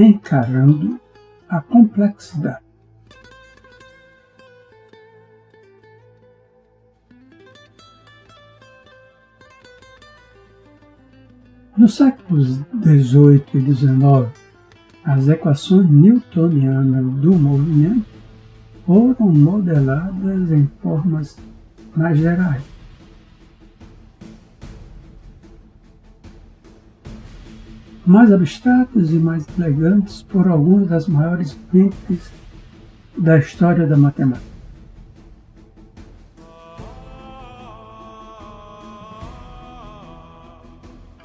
encarando a complexidade. Nos séculos XVIII e XIX, as equações newtonianas do movimento foram modeladas em formas mais gerais. Mais abstratas e mais elegantes por algumas das maiores mentes da história da matemática.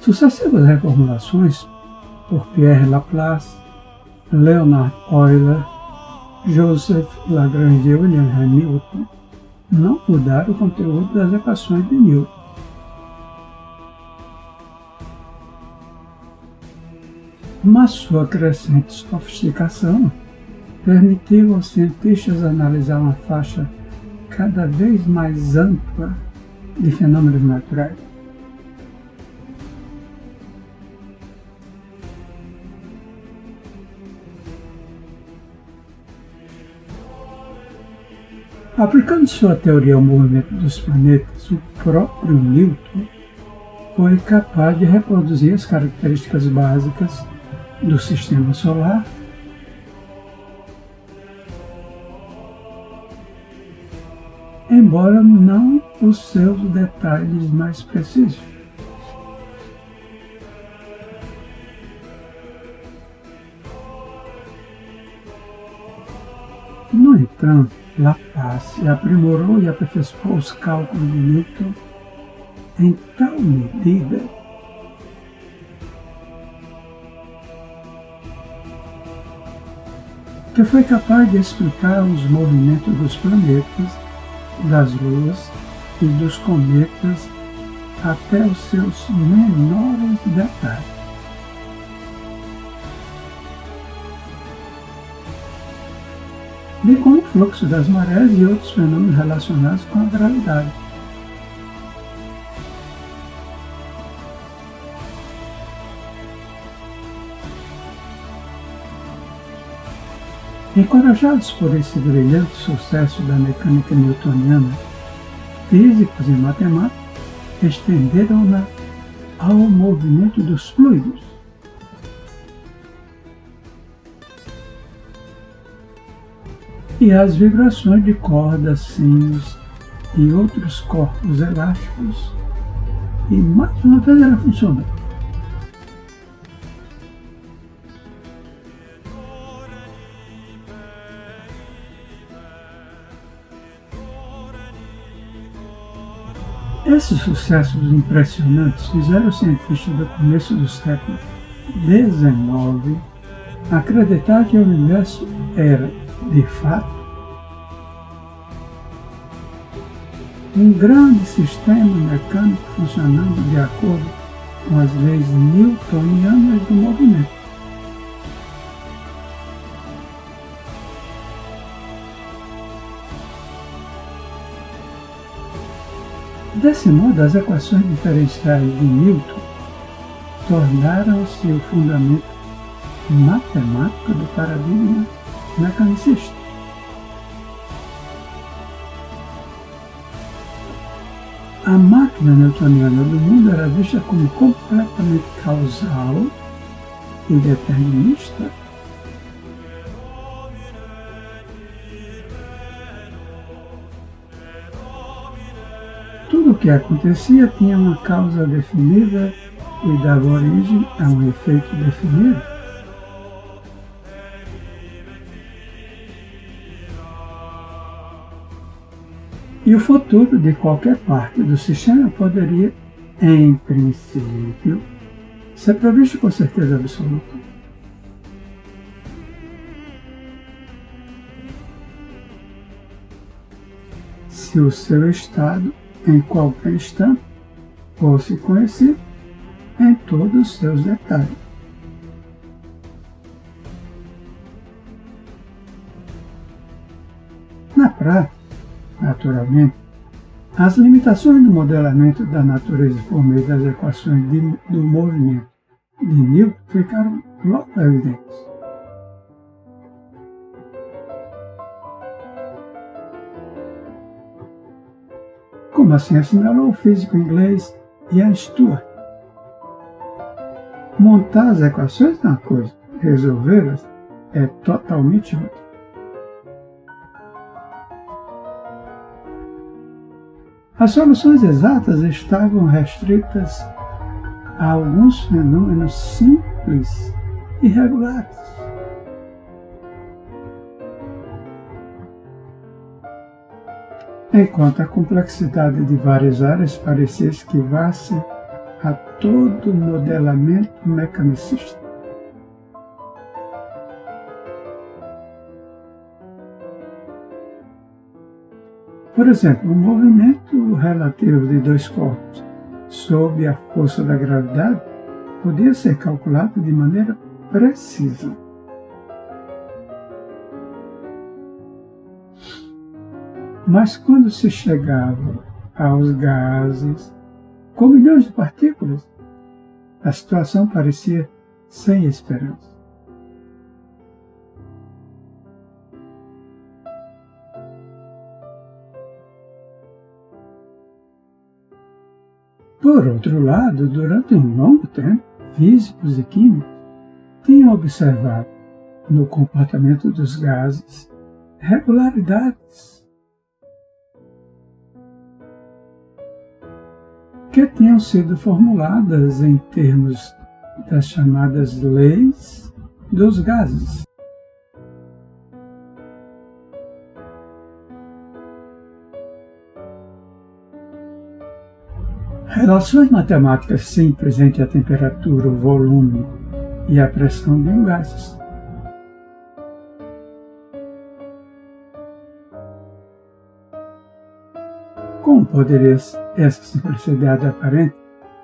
Sucessivas reformulações por Pierre Laplace, Leonhard Euler, Joseph Lagrange e William Hamilton não mudaram o conteúdo das equações de Newton. Mas sua crescente sofisticação permitiu aos cientistas analisar uma faixa cada vez mais ampla de fenômenos naturais. Aplicando sua teoria ao movimento dos planetas, o próprio Newton foi capaz de reproduzir as características básicas do sistema solar, embora não os seus detalhes mais precisos. No entanto, Laplace aprimorou e aperfeiçoou os cálculos de Newton em tal medida que foi capaz de explicar os movimentos dos planetas, das luas e dos cometas até os seus menores detalhes. Bem como o fluxo das marés e outros fenômenos relacionados com a gravidade. Encorajados por esse brilhante sucesso da mecânica newtoniana, físicos e matemáticos estenderam-na ao movimento dos fluidos. E as vibrações de cordas, sinos e outros corpos elásticos. E mais uma vez ela funciona. Esses sucessos impressionantes fizeram os cientistas do começo do século XIX acreditar que o universo era, de fato, um grande sistema mecânico funcionando de acordo com as leis newtonianas do movimento. Desse modo, as equações diferenciais de Newton tornaram-se o fundamento matemático do paradigma mecanicista. A máquina newtoniana do mundo era vista como completamente causal e determinista. Tudo o que acontecia tinha uma causa definida e dava origem a um efeito definido. E o futuro de qualquer parte do sistema poderia, em princípio, ser previsto com certeza absoluta. Se o seu estado, em qualquer instante, fosse conhecido em todos os seus detalhes. Na prática, naturalmente, as limitações do modelamento da natureza por meio das equações do movimento de Newton ficaram logo evidentes. como assim assinalou o físico inglês Ian Stewart. Montar as equações é uma coisa, resolvê-las é totalmente outra. As soluções exatas estavam restritas a alguns fenômenos simples e regulares. Enquanto a complexidade de várias áreas parecia esquivar-se a todo modelamento mecanicista. Por exemplo, o movimento relativo de dois corpos sob a força da gravidade podia ser calculado de maneira precisa. Mas quando se chegava aos gases, com milhões de partículas, a situação parecia sem esperança. Por outro lado, durante um longo tempo, físicos e químicos tinham observado no comportamento dos gases regularidades que tinham sido formuladas em termos das chamadas leis dos gases. Relações matemáticas simples entre a temperatura, o volume e a pressão de um gás. Como poderia essa simplicidade aparente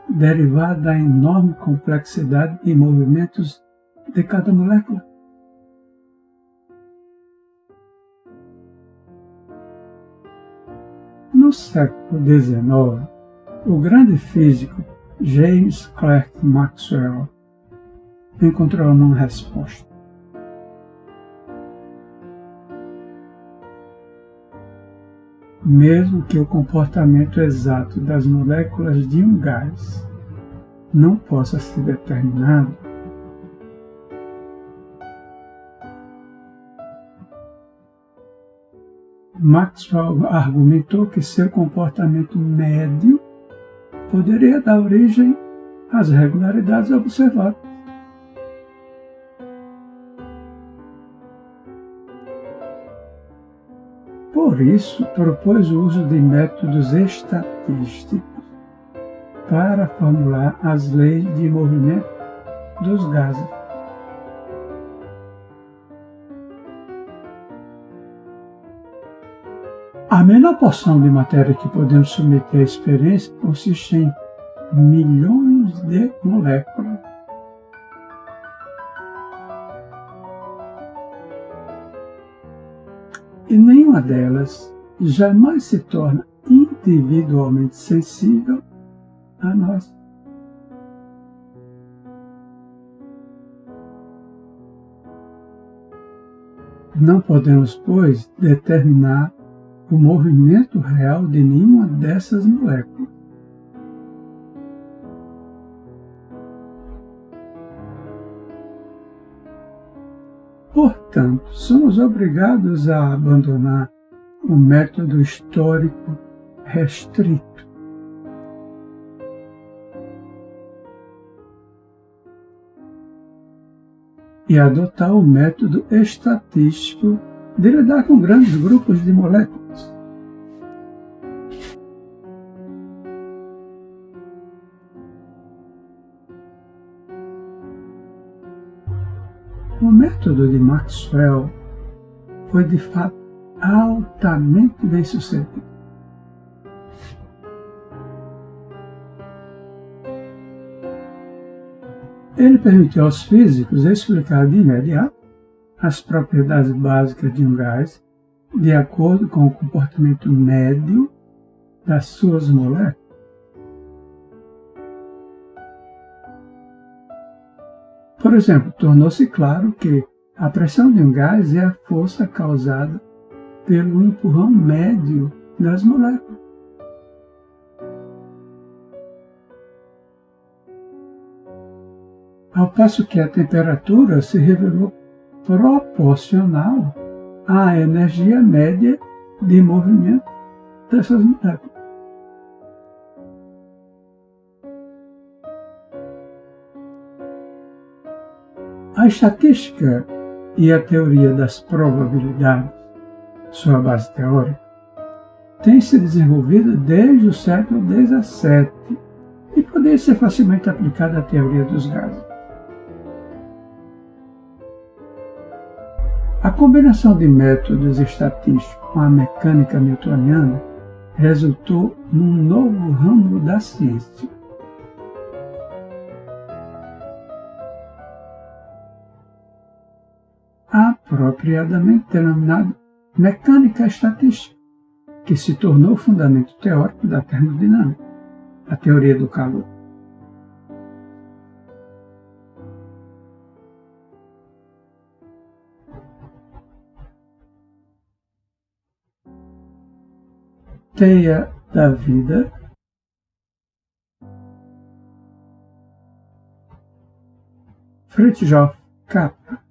derivar da enorme complexidade de movimentos de cada molécula? No século XIX, o grande físico James Clerk Maxwell encontrou uma resposta. Mesmo que o comportamento exato das moléculas de um gás não possa ser determinado, Maxwell argumentou que seu comportamento médio poderia dar origem às regularidades observadas. Por isso, propôs o uso de métodos estatísticos para formular as leis de movimento dos gases. A menor porção de matéria que podemos submeter à experiência consiste em milhões de moléculas. E nenhuma delas jamais se torna individualmente sensível a nós. Não podemos, pois, determinar o movimento real de nenhuma dessas moléculas. Portanto, somos obrigados a abandonar o método histórico restrito. E adotar o método estatístico de lidar com grandes grupos de moléculas. O método de Maxwell foi de fato altamente bem sucedido. Ele permitiu aos físicos explicar de imediato as propriedades básicas de um gás de acordo com o comportamento médio das suas moléculas. Por exemplo, tornou-se claro que a pressão de um gás é a força causada pelo empurrão médio das moléculas. ao passo que a temperatura se revelou proporcional à energia média de movimento dessas moléculas. A estatística e a teoria das probabilidades, sua base teórica, tem se desenvolvido desde o século XVII e poderia ser facilmente aplicada à teoria dos gases. A combinação de métodos estatísticos com a mecânica newtoniana resultou num novo ramo da ciência. Apropriadamente denominado mecânica estatística, que se tornou o fundamento teórico da termodinâmica, a teoria do calor. Teia da vida, Fritjof Capra.